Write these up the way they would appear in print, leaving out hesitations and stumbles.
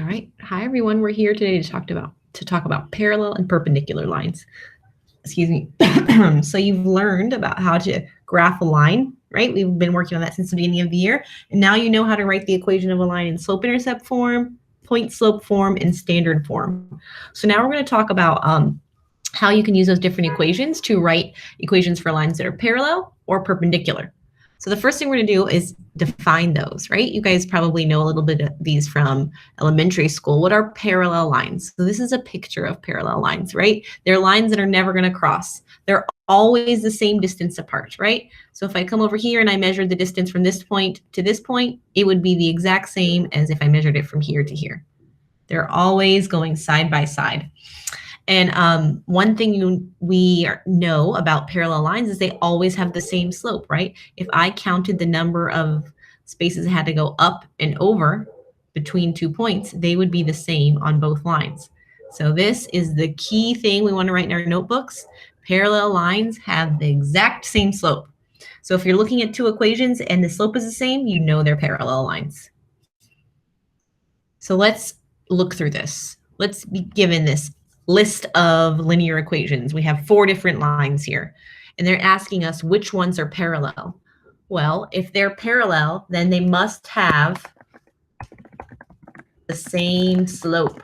right. Hi, everyone. We're here today to talk about parallel and perpendicular lines. Excuse me. So you've learned about how to graph a line, right? We've been working on that since the beginning of the year. And now you know how to write the equation of a line in slope-intercept form, point-slope form, and standard form. So now we're going to talk about how you can use those different equations to write equations for lines that are parallel or perpendicular. So the first thing we're going to do is define those, right? You guys probably know a little bit of these from elementary school. What are parallel lines? So this is a picture of parallel lines, right? They're lines that are never going to cross. They're always the same distance apart, right? So if I come over here and I measure the distance from this point to this point, it would be the exact same as if I measured it from here to here. They're always going side by side. And one thing we know about parallel lines is they always have the same slope, right? If I counted the number of spaces that had to go up and over between 2 points, they would be the same on both lines. So this is the key thing we want to write in our notebooks. Parallel lines have the exact same slope. So if you're looking at two equations and the slope is the same, you know they're parallel lines. So let's look through this. Let's be given this list of linear equations. We have 4 different lines here, and they're asking us which ones are parallel. Well, if they're parallel, then they must have the same slope.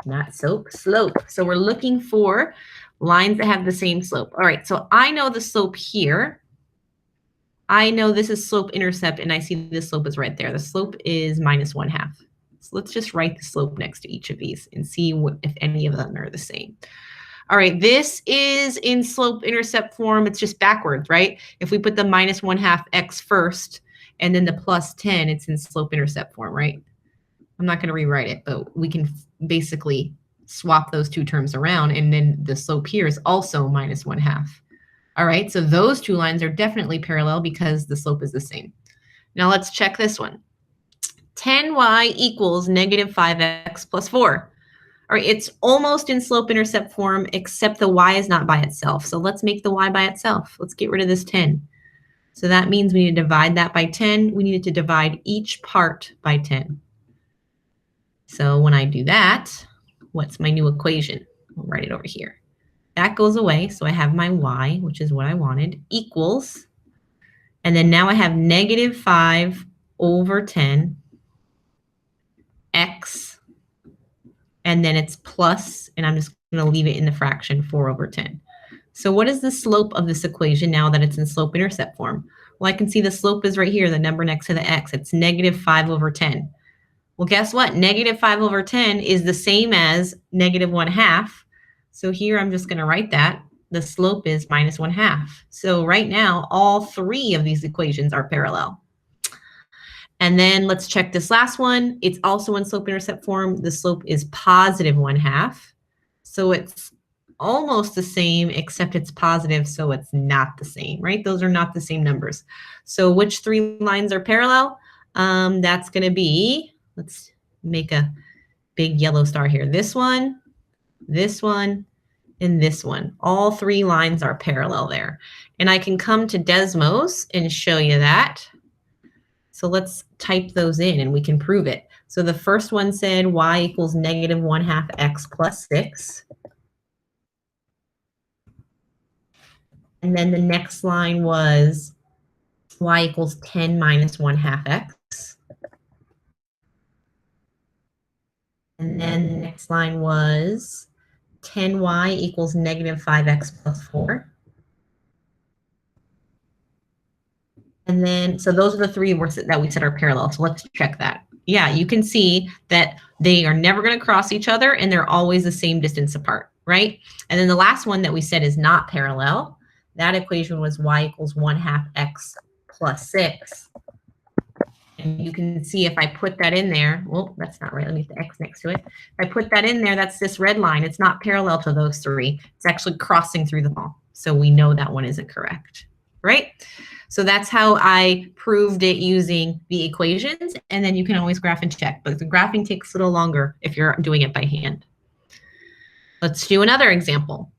Not slope, slope. So we're looking for lines that have the same slope. All right, so I know the slope here. I know this is slope-intercept, and I see the slope is right there. The slope is -1/2. So let's just write the slope next to each of these and see if any of them are the same. All right, this is in slope-intercept form. It's just backwards, right? If we put the -1/2 x first and then the +10, it's in slope-intercept form, right? I'm not going to rewrite it, but we can basically swap those two terms around, and then the slope here is also -1/2. All right, so those two lines are definitely parallel because the slope is the same. Now let's check this one. 10y equals -5x plus 4. All right, it's almost in slope-intercept form, except the y is not by itself. So let's make the y by itself. Let's get rid of this 10. So that means we need to divide that by 10. We need to divide each part by 10. So when I do that, what's my new equation? I'll write it over here. That goes away, so I have my y, which is what I wanted, equals, and then now I have -5 over 10 x, and then it's plus, and I'm just going to leave it in the fraction 4 over 10. So what is the slope of this equation now that it's in slope-intercept form? Well, I can see the slope is right here, the number next to the x. It's -5 over 10. Well, guess what? -5 over 10 is the same as -1/2. So here I'm just going to write that. The slope is -1/2. So right now, all 3 of these equations are parallel. And then let's check this last one. It's also in slope-intercept form. The slope is +1/2. So it's almost the same, except it's positive, so it's not the same, right? Those are not the same numbers. So which 3 lines are parallel? That's going to be, let's make a big yellow star here. This one, and this one. All 3 lines are parallel there. And I can come to Desmos and show you that. So let's type those in and we can prove it. So the first one said y equals -1/2 x plus 6. And then the next line was y equals 10 minus 1/2 x. And then the next line was 10y equals -5x plus 4. And then, so those are the 3 words that we said are parallel. So let's check that. Yeah, you can see that they are never going to cross each other and they're always the same distance apart, right? And then the last one that we said is not parallel. That equation was y equals 1/2 x plus 6. And you can see if I put that in there, well, that's not right. Let me put the x next to it. If I put that in there, that's this red line. It's not parallel to those 3. It's actually crossing through them all. So we know that one isn't correct, right? So that's how I proved it using the equations. And then you can always graph and check. But the graphing takes a little longer if you're doing it by hand. Let's do another example.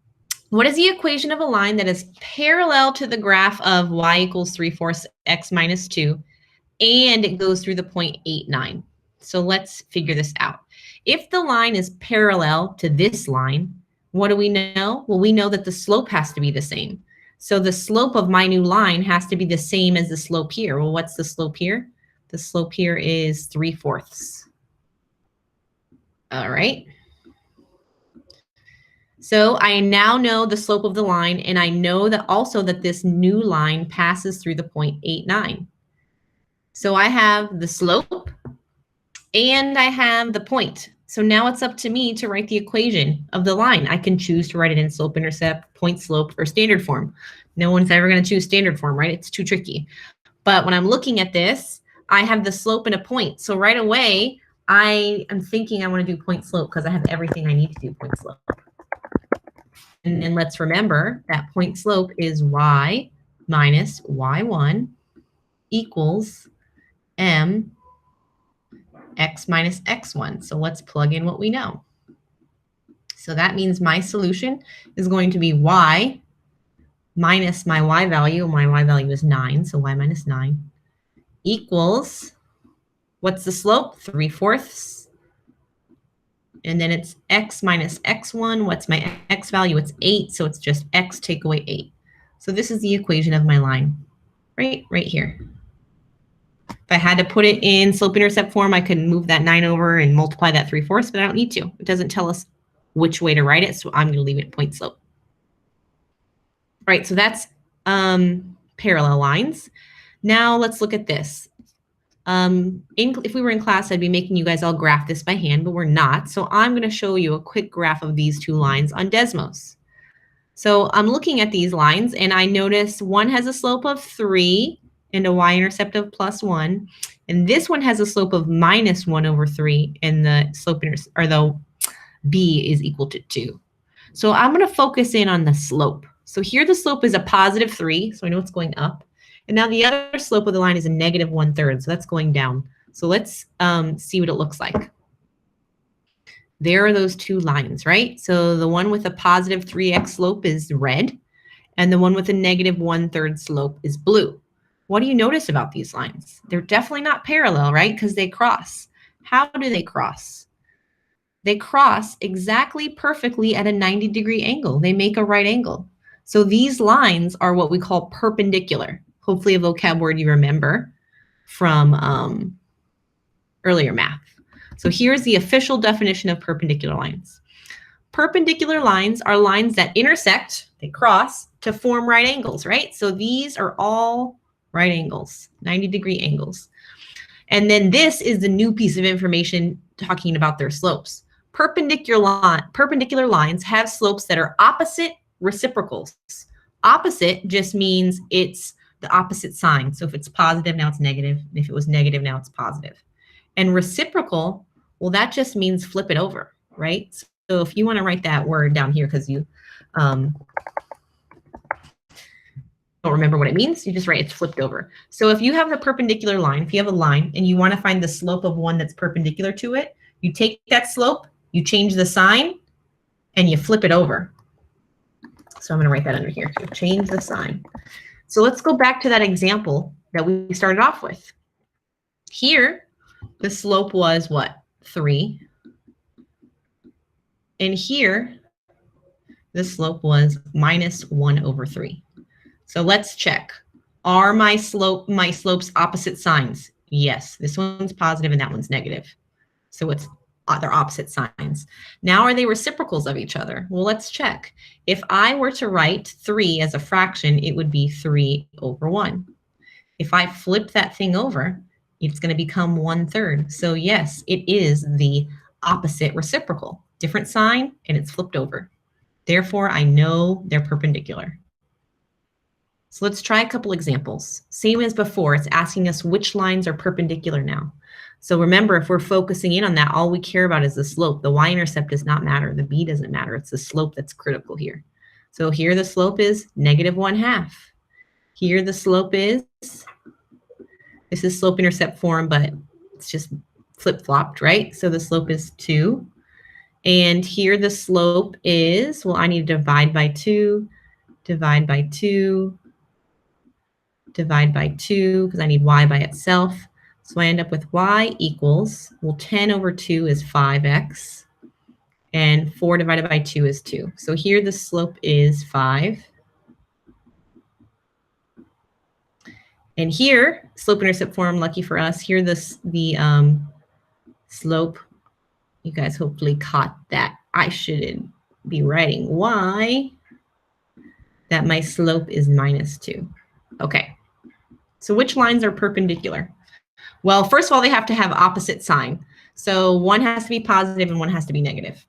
What is the equation of a line that is parallel to the graph of y equals 3/4 x minus 2, and it goes through the point 8, 9? So let's figure this out. If the line is parallel to this line, what do we know? Well, we know that the slope has to be the same. So the slope of my new line has to be the same as the slope here. Well, what's the slope here? The slope here is 3/4. All right. So I now know the slope of the line, and I know that also that this new line passes through the point 8,9. So I have the slope and I have the point. So now it's up to me to write the equation of the line. I can choose to write it in slope intercept, point slope, or standard form. No one's ever going to choose standard form, right? It's too tricky. But when I'm looking at this, I have the slope and a point. So right away, I am thinking I want to do point slope because I have everything I need to do point slope. And then let's remember that point slope is y minus y1 equals m x minus x1. So let's plug in what we know. So that means my solution is going to be y minus my y value. My y value is 9, so y minus 9 equals, what's the slope? 3/4. And then it's x minus x1. What's my x value? It's 8, so it's just x take away 8. So this is the equation of my line, right here. If I had to put it in slope-intercept form, I could move that 9 over and multiply that 3/4, but I don't need to. It doesn't tell us which way to write it, so I'm going to leave it at point slope. All right, so that's parallel lines. Now let's look at this. If we were in class, I'd be making you guys all graph this by hand, but we're not. So I'm going to show you a quick graph of these two lines on Desmos. So I'm looking at these lines, and I notice one has a slope of 3 and a y-intercept of +1, and this one has a slope of -1/3, and the slope or the b is equal to 2. So I'm going to focus in on the slope. So here the slope is a +3, so I know it's going up. And now the other slope of the line is a -1/3, so that's going down. So let's see what it looks like. There are those two lines, right? So the one with a +3x slope is red, and the one with a -1/3 slope is blue. What do you notice about these lines? They're definitely not parallel, right? Because they cross. How do they cross? They cross exactly perfectly at a 90-degree angle. They make a right angle. So these lines are what we call perpendicular. Hopefully a vocab word you remember from earlier math. So here's the official definition of perpendicular lines. Perpendicular lines are lines that intersect, they cross, to form right angles, right? So these are all right angles, 90-degree angles. And then this is the new piece of information talking about their slopes. Perpendicular lines have slopes that are opposite reciprocals. Opposite just means it's the opposite sign. So if it's positive, now it's negative. And if it was negative, now it's positive. And reciprocal, well, that just means flip it over, right? So if you want to write that word down here because you don't remember what it means, you just write it's flipped over. So if you have the perpendicular line, if you have a line and you want to find the slope of one that's perpendicular to it, you take that slope, you change the sign, and you flip it over. So I'm going to write that under here too. Change the sign. So let's go back to that example that we started off with. Here, the slope was what? 3. And here, the slope was -1/3. So let's check. Are my slopes opposite signs? Yes, this one's positive and that one's negative. So it's they're opposite signs. Now, are they reciprocals of each other? Well, let's check. If I were to write 3 as a fraction, it would be 3/1. If I flip that thing over, it's going to become 1/3. So yes, it is the opposite reciprocal. Different sign, and it's flipped over. Therefore, I know they're perpendicular. So let's try a couple examples. Same as before, it's asking us which lines are perpendicular now. So remember, if we're focusing in on that, all we care about is the slope. The y-intercept does not matter. The b doesn't matter. It's the slope that's critical here. So here the slope is -1/2. Here the slope is, this is slope-intercept form, but it's just flip-flopped, right? So the slope is 2. And here the slope is, well, I need to divide by 2, divide by 2, divide by 2, because I need y by itself. So I end up with y equals, well, 10 over 2 is 5x, and 4 divided by 2 is 2. So here the slope is 5. And here, slope-intercept form, lucky for us, here the slope, you guys hopefully caught that. I shouldn't be writing y, that my slope is -2. Okay, so which lines are perpendicular? Well, first of all, they have to have opposite sign. So one has to be positive and one has to be negative.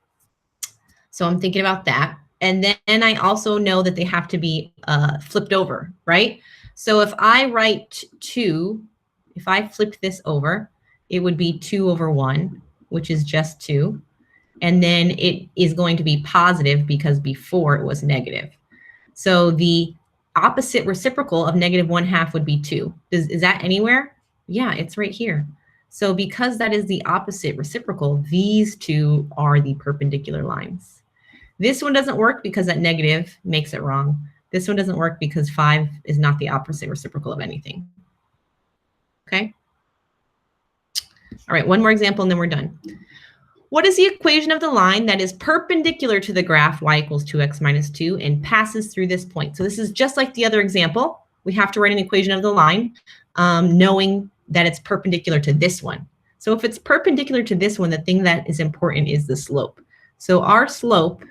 So I'm thinking about that. And then I also know that they have to be flipped over, right? So if I write 2, if I flipped this over, it would be 2 over 1, which is just 2. And then it is going to be positive because before it was negative. So the opposite reciprocal of -1/2 would be 2. Is that anywhere? Yeah, it's right here. So because that is the opposite reciprocal, these two are the perpendicular lines. This one doesn't work because that negative makes it wrong. This one doesn't work because 5 is not the opposite reciprocal of anything. Okay? All right, one more example and then we're done. What is the equation of the line that is perpendicular to the graph y equals 2x minus 2 and passes through this point? So this is just like the other example. We have to write an equation of the line knowing that it's perpendicular to this one. So if it's perpendicular to this one, the thing that is important is the slope. So our slope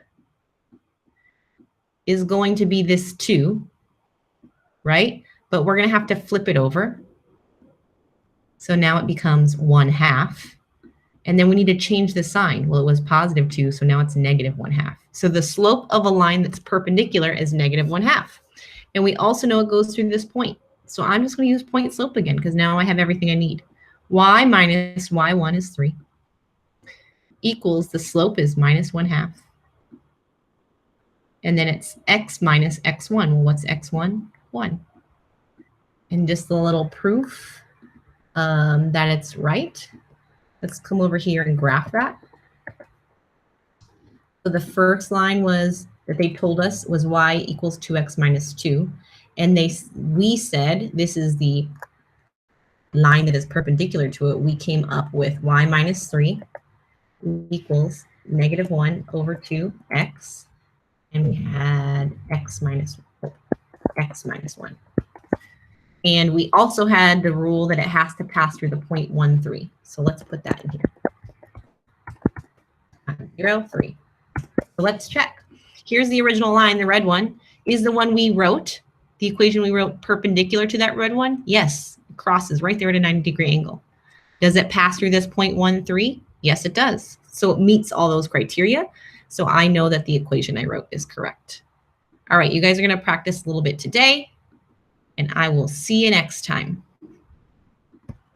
is going to be this 2, right? But we're going to have to flip it over. So now it becomes 1/2. And then we need to change the sign. Well, it was +2, so now it's -1/2. So the slope of a line that's perpendicular is -1/2. And we also know it goes through this point. So I'm just going to use point slope again because now I have everything I need. Y minus y1 is 3 equals the slope is -1/2. And then it's x minus x1. Well, what's x1? 1. And just a little proof that it's right. Let's come over here and graph that. So the first line was that they told us was y equals 2x minus 2. And we said this is the line that is perpendicular to it. We came up with y minus 3 equals -1 over 2x. And we had x minus 1. And we also had the rule that it has to pass through the point 1, 3. So let's put that in here. 0, 3. So let's check. Here's the original line, the red one. Is the one we wrote, the equation we wrote, perpendicular to that red one? Yes, it crosses right there at a 90-degree angle. Does it pass through this point 1, 3? Yes, it does. So it meets all those criteria. So I know that the equation I wrote is correct. All right, you guys are going to practice a little bit today, and I will see you next time.